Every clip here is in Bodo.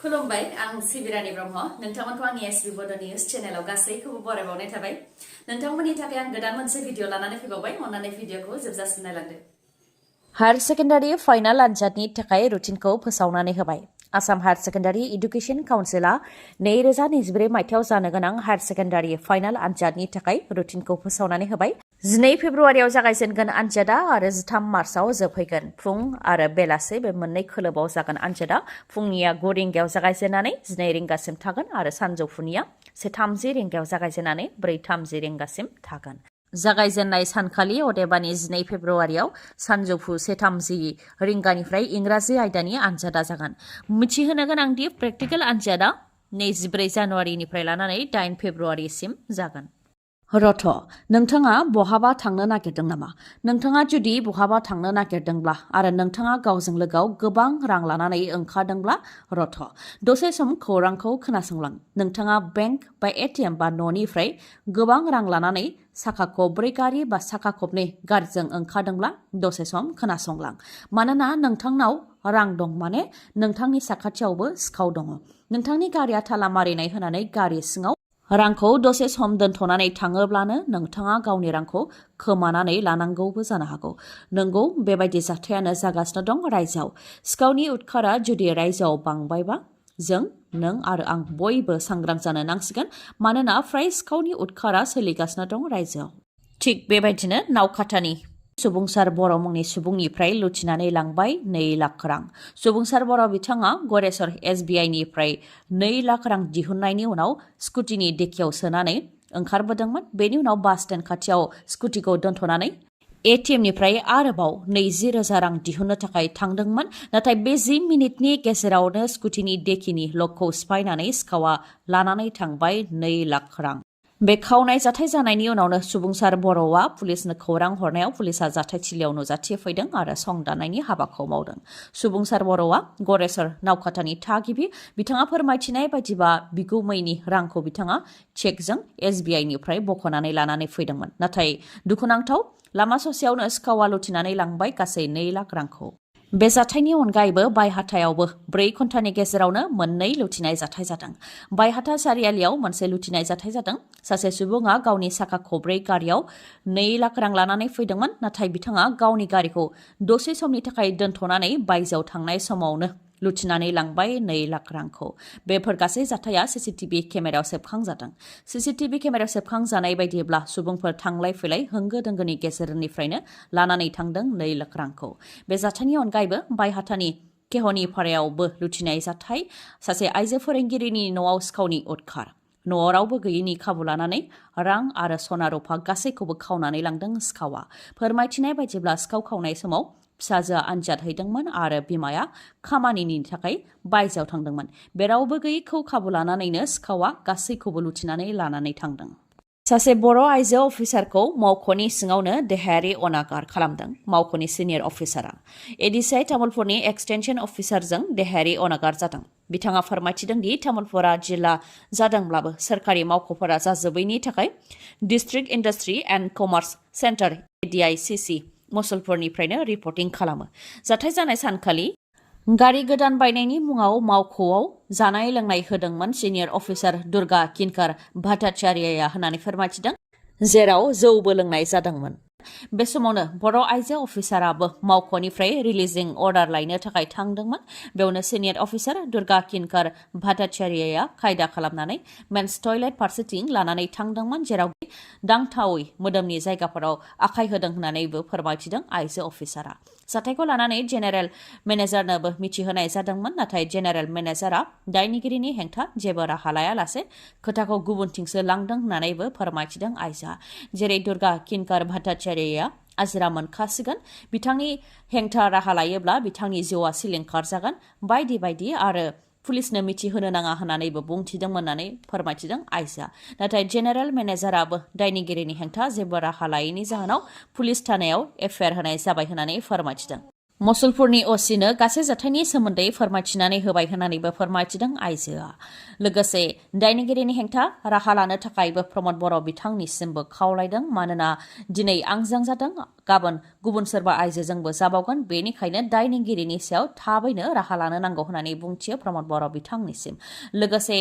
खुलुमबाय आं सिबिरानि ब्रह्म नोंथांमोनखौ आंनि एसबि बड' निउज चेनेलाव गासैखौबो बरायबावनाय थाबाय नोंथांमोननि थाखाय आं गोदान मोनसे भिडिअ लानानै फैबावबाय अन्नानै भिडिअखौ जोबजासिम नायलांदो हायार सेकेन्डारि फाइनाल आनजादनि थाखाय रुटिनखौ फोसावनानै होबाय आसाम हायार सेकेन्डारि एडुकेशन काउन्सिलआ 2024 मायथाइयाव जानो गोनां हायार सेकेन्डारि फाइनाल आनजादनि थाखाय रुटिनखौ फोसावनानै होबाय 12 फेब्रुवारियाव जागायजेनगोन आनजादा आरो 13 मार्चआव जोबहैगोन फुं आरो बेलासे बे मोननै खोलोबाव जागोन आनजादा फुंनिया 9 रिंगायाव जागायजेननानै 12 रिंगासिम थागोन आरो सानजौफुनिया 1:30 रिंगायाव जागायजेननानै 4:30 रिंगासिम थागोन जागायजेननाय सानखालि अदेबानि 12 फेब्रुवारियाव सानजौफु 1:30 रिंगानिफ्राय इंराजि आयदानि आनजादा जागोन मिथिहोनो गोनांदि प्रेक्टिकेल आनजादा 24 जानुवारिनिफ्राय लानानै 8 फेब्रुवारिसिम जागोन रथ नोंथाङा बहाबा थांनो नागिरदों नामा नोंथाङा जुदि बहाबा थांनो नागिरदोंब्ला आरो नोंथाङा गावजों लोगोआव गोबां रां लानानै ओंखारदोंब्ला रथ दसे सम खौरांखौ खोनासंलां नोंथाङा बेंक बा एटिएम बा न'निफ्राय गोबां रां लानानै साखा खब्रै गारि बा साखा खबनै गारिजों ओंखारदोंब्ला दसे सम खोनासंलां मानोना नोंथांनाव रां दं माने नोंथांनि साखाथियावबो सिखाव दङ नोंथांनि गारिया ताला मारिनाय होनानै गारि सिङाव रांखौ दसे सम दोनथ'नानै थाङोब्लानो नोंथाङा गावनि रांखौ खोमानानै लानांगौबो जानो हागौ नंगौ बेबायदि जाथायानो जागासिनो दं रायजोआव सिखावनि उदखारा जुदि रायजोआव बांबायबा जों नों आरो आं बयबो सांग्रां जानो नांसिगोन मानोना फ्राय सिखावनि उदखारा सोलिगासिनो दं रायजोआव थिग बेबायदिनो नावखाथानि सुबुंसार बर' मुंनि सुबुंनिफ्राय लुथिनानै लांबाय 2 लाख रां सुबुंसार बर' बिथाङा गरेस्वर एसबिआइनिफ्राय 2 लाख रां दिहुननायनि उनाव स्कुटिनि डिकियाव सोनानै ओंखारबोदोंमोन बेनि उनाव बास स्टेन्ड खाथियाव स्कुटिखौ दोनथ'नानै एटिएमनिफ्राय आरोबाव 20,000 रां दिहुननो थाखाय थांदोंमोन नाथाय बे 10 मिनिटनि गेजेरावनो स्कुटिनि डिकिनि लकखौ सिफायनानै सिखावा लानानै थांबाय 2 लाख रां बे खावनाय जाथाय जानायनि उनावनो सुबुंसार बर'आ पुलिसनो खौरां हरनायाव पुलिसा जाथायथिलियाव नुजाथिफैदों आरो संदाननायनि हाबाखौ मावदों सुबुंसार बर'आ गरेस्वर नावखाथानि थागिबि बिथाङा फोरमायथिनाय बायदिबा बिगुमैनि रांखौ बिथाङा चेकजों एसबिआइनिफ्राय बख'नानै लानानै फैदोंमोन नाथाय दुखुनांथाव लामा ससेयावनो सिखावा लुथिनानै लांबाय गासै 2 लाख रांखौ बे जाथायनि अनगायैबो बायहाथायावबो 4 घन्टानि गेजेरावनो मोननै लुथिनाय जाथाय जादों बायहाथा सारियालियाव मोनसे लुथिनाय जाथाय जादों सासे सुबुङा गावनि साखा खब्रै गारियाव 2 लाख रां लानानै फैदोंमोन नाथाय बिथाङा गावनि गारिखौ दसे समनि थाखाय दोनथ'नानै बायजोआव थांनाय समावनो लुथिनानै लांबाय 2 लाख रांखौ बेफोर गासै जाथाया सीसीटीवी केमेरायाव सेबखांजादों सीसीटीवी केमेरायाव सेबखांजानाय बायदिब्ला सुबुंफोर थांलाय फैलाय होंगो दोंगोनि गेजेरनिफ्रायनो लानानै थांदों 2 लाख रांखौ बे जाथायनि अनगायैबो बायहाथानि केहनि पारायावबो लुथिनाय जाथाय सासे आइजो फोरोंगिरिनि न'आव सिखावनि उदखार न'आव रावबो गैयैनि खाबु लानानै रां आरो सना रुफा गासैखौबो खावनानै लांदों सिखावा फोरमायथिनाय बायदिब्ला सिखाव खावनाय समाव फिसाजोआ आनजाद हैदोंमोन आरो बिमाया खामानिनि थाखाय बायजोआव थांदोंमोन बे रावबो गैयैखौ खाबु लानानैनो सिखावा गासैखौबो लुथिनानै लानानै थांदों सासे बर' आइजो अफिसारखौ मावख'नि सिङावनो देहायारि अनागार खालामदों मावख'नि सिनियर अफिसारा एडिसिआइ तामुलपुरनि एक्सटेनसन अफिसारजों देहायारि अनागार जादों बिथाङा फोरमायथिदों दि तामुलपुरा जिल्ला जादोंब्लाबो सोरखारि मावख'फोरा जाजोबैनि थाखाय district industry and commerce centre ADICC मुसलपुरनिफ्रायनो रिपर्टिं खालामो जाथाय जानाय सानखालि गारि गोदान बायनायनि मुङाव मावख'आव जानाय लोंनाय होदोंमोन सिनियर अफिसार दुर्गा किनकार भट्टाचार्यया होननानै फोरमायथिदों जेराव जौबो लोंनाय जादोंमोन बे समावनो बर' आइजो अफिसाराबो मावख'निफ्राय रिलिजिं अर्डार लायनो थाखाय थांदोंमोन बेयावनो सिनियर अफिसार दुर्गा किनकार भट्टाचार्यया खायदा खालामनानै मेन्स टयलेट फारसेथिं लानानै थांदोंमोन जेराव दांथावै मोदोमनि जायगाफोराव आखाय होदों होननानैबो फोरमायथिदों आइजो अफिसारा जाथायखौ लानानै जेनेरेल मेनेजारनोबो मिथिहोनाय जादोंमोन नाथाय जेनेरेल मेनेजारा दायनिगिरिनि हेंथा जेबो राहा लायालासे खोथाखौ गुबुनथिंसो लांदों होननानैबो फोरमायथिदों आइजोआ जेरै दुर्गा किनकार भट्टाचार्यया आजिरा मोनखासिगोन बिथांनि हेंथा राहा लायोब्ला बिथांनि जिउआ सिलिंखार जागोन बायदि बायदि आरो पुलिसनो मिथिहोनो नाङा होननानैबो बुंथिदोंमोन होननानै फोरमायथिदों आइजोआ नाथाय जेनेरेल मेनेजाराबो दायनिगिरिनि हेंथा जेबो राहा लायैनि जाहोनाव पुलिस थानायाव एफआइआर होनाय जाबाय होननानै फोरमायथिदों मसलपुरनि असिनो गासै जाथायनि सोमोन्दै फोरमायथिनानै होबाय होननानैबो फोरमायथिदों आइजोआ। लोगोसे दायनिगिरिनि हेंथा राहा लानो थाखायबो प्रमद बर' बिथांनिसिमबो खावलायदों। मानोना दिनै आंजों जादों, गाबोन गुबुन सोरबा आइजोजोंबो जाबावगोन। बेनिखायनो दायनिगिरिनि सायाव थाबैनो राहा लानो नांगौ होननानै बुंथियो प्रमद बर' बिथांनिसिम। लोगोसे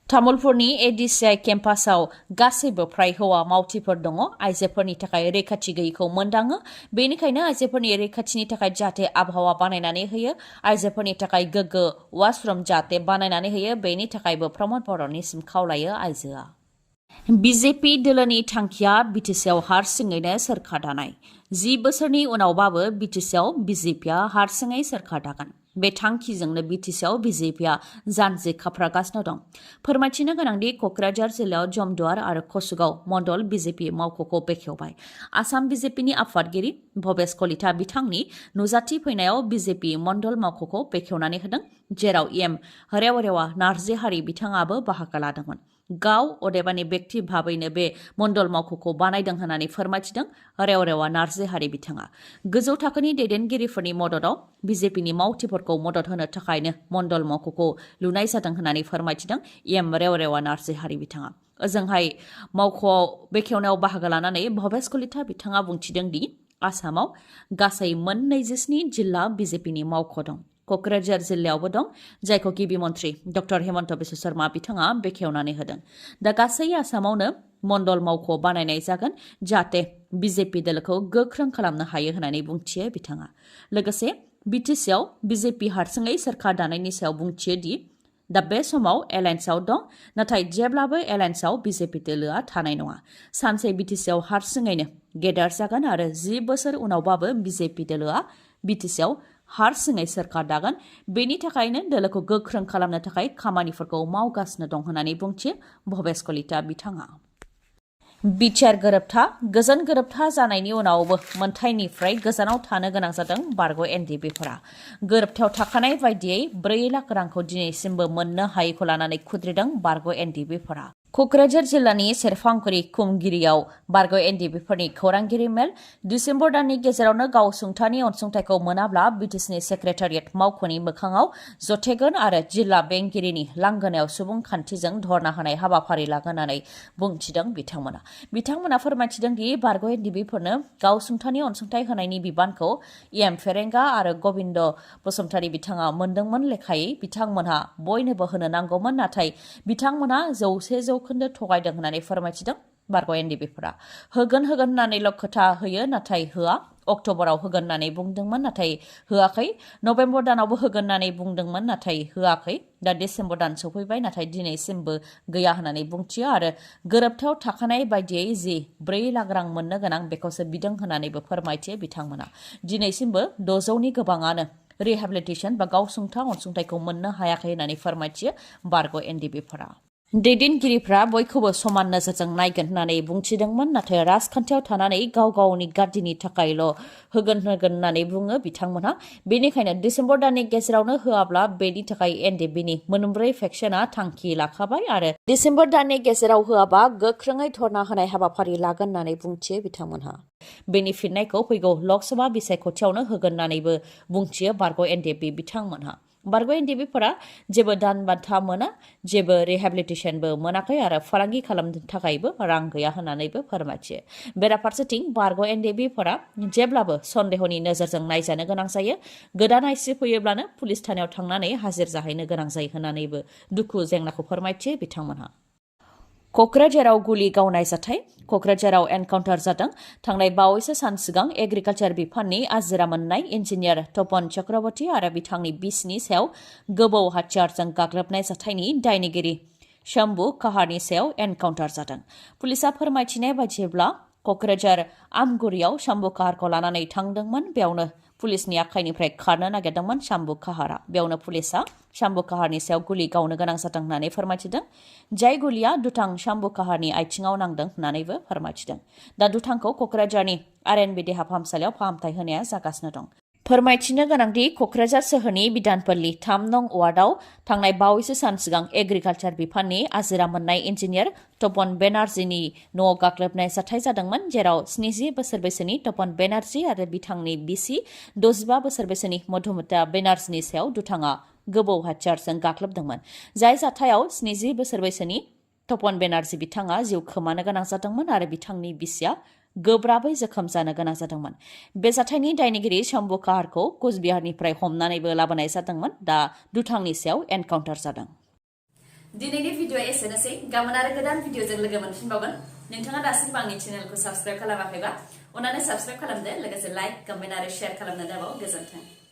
तामुलपुरनि एडिसिआइ केम्पासआव गासैबो फ्राय हौवा मावथिफोर दङ। आइजोफोरनि थाखाय रैखाथि गैयैखौ मोनदाङो। बेनिखायनो आइजोफोरनि रैखाथिनि थाखाय जाहाथे आबहावा बानायनानै होयो, आइजोफोरनि थाखाय गोग्गो वाशरुम जाहाथे बानायनानै होयो, बेनि थाखायबो प्रमद बर'निसिम खावलायो आइजोआ। बिजेपि दोलोनि थांखिया बिटिसिआव हारसिङैनो सोरखार दानाय। 10 बोसोरनि उनावबाबो बिटिसिआव बिजेपिआ हारसिङै सोरखार दागोन। बे थांखिजोंनो बिटिसिआव बिजेपिआ जानजि खाफ्रागासिनो दं। फोरमायथिनो गोनांदि क'क्राझार जिल्लायाव जमदुवार आरो कसुगाव मण्डल बिजेपि मावख'खौ बेखेवबाय। आसाम बिजेपिनि आफादगिरि भबेश कलिता बिथांनि नुजाथि फैनायाव बिजेपि मण्डल मावख'खौ बेखेवनानै होदों, जेराव एम रेवरेवा नार्जिहारि बिथाङाबो बाहागो लादोंमोन। गाव अदेबानि बेक्ति भाबैनो बे मण्डल मावख'खौ बानायदों होननानै फोरमायथिदों रेवरेवा नार्जिहारि बिथाङा। गोजौ थाखोनि दैदेनगिरिफोरनि मददआव बिजेपिनि मावथिफोरखौ मदद होनो थाखायनो मण्डल मावख'खौ लुनाय जादों होननानै फोरमायथिदों एम रेवरेवा नार्जिहारि बिथाङा। ओजोंहाय मावख'आव बेखेवनायाव बाहागो लानानै भबेश कलिता बिथाङा बुंथिदों दि आसामाव गासै 27 जिल्ला बिजेपिनि मावख' दं। क'क्राझार जिल्लायावबो दं, जायखौ गिबि मन्थ्रि डक्टर हेमन्त बिश्व शर्मा बिथाङा बेखेवनानै होदों। दा गासै आसामावनो मण्डल मावख' बानायनाय जागोन, जाहाथे बिजेपि दोलोखौ गोख्रों खालामनो हायो होननानै बुंथियो बिथाङा। लोगोसे बिटिसिआव बिजेपि हारसिङै सोरखार दानायनि सायाव बुंथियो दि दा बे समाव एलायन्सआव दं, नाथाय जेब्लाबो एलायन्सआव बिजेपि दोलोआ थानाय नङा। सानसे बिटिसिआव हारसिङैनो गेदेर जागोन आरो 10 बोसोर उनावबाबो बिजेपि दोलोआ बिटिसिआव हारसिङै सोरखार दागोन। बेनि थाखायनो दोलोखौ गोख्रों खालामनो थाखाय खामानिफोरखौ मावगासिनो दं होननानै बुंथियो भबेश कलिता बिथाङा। बिटिआर गोरोबथा गोजोन गोरोबथा जानायनि उनावबो मोनथायनिफ्राय गोजानाव थानो गोनां जादों बारग' एनडिबिफोरा। गोरोबथायाव थाखानाय बायदियै 4 लाख रांखौ दिनैसिमबो मोननो हायैखौ लानानै खुद्रिदों बारग' एनडिबिफोरा। क'क्राझार जिल्लानि सेरफांगुरि खुमगिरियाव बारग' एनडिबिफोरनि खौरांगिरि मेल। डिसेम्बर दाननि गेजेरावनो गावसुंथानि अनसुंथाइखौ मोनाब्ला बिटिसिनि सेक्रेटारियेट मावख'नि मोखाङाव जथेगोन आरो जिल्ला बेंगिरिनि लांगोनायाव सुबुंखान्थिजों धर्ना होनाय हाबाफारि लागोन होननानै बुंथिदों बिथांमोना फोरमायथिदों दि बारग' एनडिबिफोरनो गावसुंथानि अनसुंथाइ होनायनि बिबानखौ एम फेरेंगा आरो गबिन्द बसुमतारी बिथाङा मोनदोंमोन लेखायै बिथांमोनहा बयनोबो होनो नांगौमोन, नाथाय बिथांमोनहा 100% थगायदों होननानै फोरमायथिदों बारग' एनडिबिफोरा। होगोन होननानैल' खोथा होयो, नाथाय होआ। अक्ट'बराव होगोन होननानै बुंदोंमोन, नाथाय होआखै। नभेम्बर दानावबो होगोन होननानै बुंदोंमोन, नाथाय होआखै। दा डिसेम्बर दान सफैबाय, नाथाय दिनैसिमबो गैया होननानै बुंथियो आरो गोरोबथायाव थाखानाय बायदियै जि 4 लाख रां मोननो गोनां बेखौसो बिदों होननानैबो फोरमायथियो बिथांमोना। दिनैसिमबो 600नि गोबाङानो रिहेबिलिटेसन बा गावसुंथा अनसुंथाइखौ मोननो हायाखै होननानै फोरमायथियो बारग' एनडिबिफोरा। दैदेनगिरिफ्रा बयखौबो समान नोजोरजों नायगोन होननानै बुंथिदोंमोन, नाथाय राजखान्थियाव थानानै गाव गावनि गादिनि थाखायल' होगोन होननानै बुङो बिथांमोनहा। बेनिखायनो डिसेम्बर दाननि गेजेरावनो होआब्ला बेनि थाखाय एनडिबिनि 4 फेक्सना थांखि लाखाबाय आरो डिसेम्बर दाननि गेजेराव होआबा गोख्रोङै धर्ना होनाय हाबाफारि लागोन होननानै बुंथियो बिथांमोनहा। बेनि फिननायखौ फैगौ लकसभा बिसायख'थियावनो होगोन होननानैबो बुंथियो बारग' एनडिबि बिथांमोनहा। बारग' एनडिबिफोरा जेबो दान बान्था मोना, जेबो रिहेबिलिटेसनबो मोनाखै आरो फालांगि खालामनो थाखायबो रां गैया होननानैबो फोरमायथियो। बेराफारसेथिं बारग' एनडिबिफोरा जेब्लाबो सन्देहनि नोजोरजों नायजानो गोनां जायो। गोदान आइसि फैयोब्लानो पुलिस थानायाव थांनानै हाजिर जाहैनो गोनां जायो होननानैबो दुखु जेंनाखौ फोरमायथियो बिथांमोनहा। क'क्राझाराव गुलि गावनाय जाथाय। क'क्राझाराव एनकाउन्टार जादों। थांनाय बावैसो सान सिगां एग्रिकालचार बिफाननि आजिरा मोननाय इन्जिनियार तपन चक्रवर्ती आरो बिथांनि बिसिनि सायाव गोबौ हाथियारजों गाग्लोबनाय जाथायनि दायनिगिरि शम्भु काहारनि सायाव एनकाउन्टार जादों। पुलिसा फोरमायथिनाय बायदिब्ला क'क्राझार आमगुरियाव शम्भु काहारखौ लानानै थांदोंमोन। बेयावनो पुलिसनि आखाइनिफ्राय खारनो नागिरदोंमोन शम्भु काहारा। बेयावनो पुलिसा शम्भु काहारनि सायाव गुलि गावनो गोनां जादों होननानै फोरमायथिदों। जाय गुलिया दुथां शम्भु काहारनि आथिङाव नांदों होननानैबो फोरमायथिदों। दा दुथांखौ क'क्राझारनि आरएनबि देहा फाहामसालियाव फाहामथाय होनाया जागासिनो दं। फोरमायथिनो गोनांदि क'क्राझार सोहोरनि बिधानपल्ली 3 नं वार्डआव थांनाय बावैसो सान सिगां एग्रिकालचार बिफाननि आजिरा मोननाय इन्जिनियार तपन बेनार्जीनि न'आव गाग्लोबनाय जाथाय जादोंमोन, जेराव 70 बोसोर बैसोनि तपन बेनार्जी आरो बिथांनि बिसि 65 बोसोर बैसोनि मधुमिता बेनार्जीनि सायाव दुथाङा गोबौ हाथियारजों गाग्लोबदोंमोन। जाय जाथायाव 70 बोसोर बैसोनि तपन बेनार्जी बिथाङा जिउ खोमानो गोनां जादोंमोन आरो बिथांनि बिसिया गोब्राबै जोखोम जानो गोनां जादोंमोन। बे जाथायनि दायनिगिरि शम्भु काहारखौ कुचबिहारनिफ्राय हमनानैबो लाबोनाय जादोंमोन। दा दुथांनि सायाव एनकाउन्टार जादों। दिनैनि भिडिअ एसेनोसै। गाबोन आरो गोदान भिडिअजों लोगो मोनफिनबावगोन। नोंथाङा दासिमबो आंनि चेनेलखौ साबस्क्राइब खालामाखैबा अन्नानै साबस्क्राइब खालामदो, लोगोसे लाइक, कमेन्ट आरो शेयार खालामनो दाबाव। गोजोन्थों।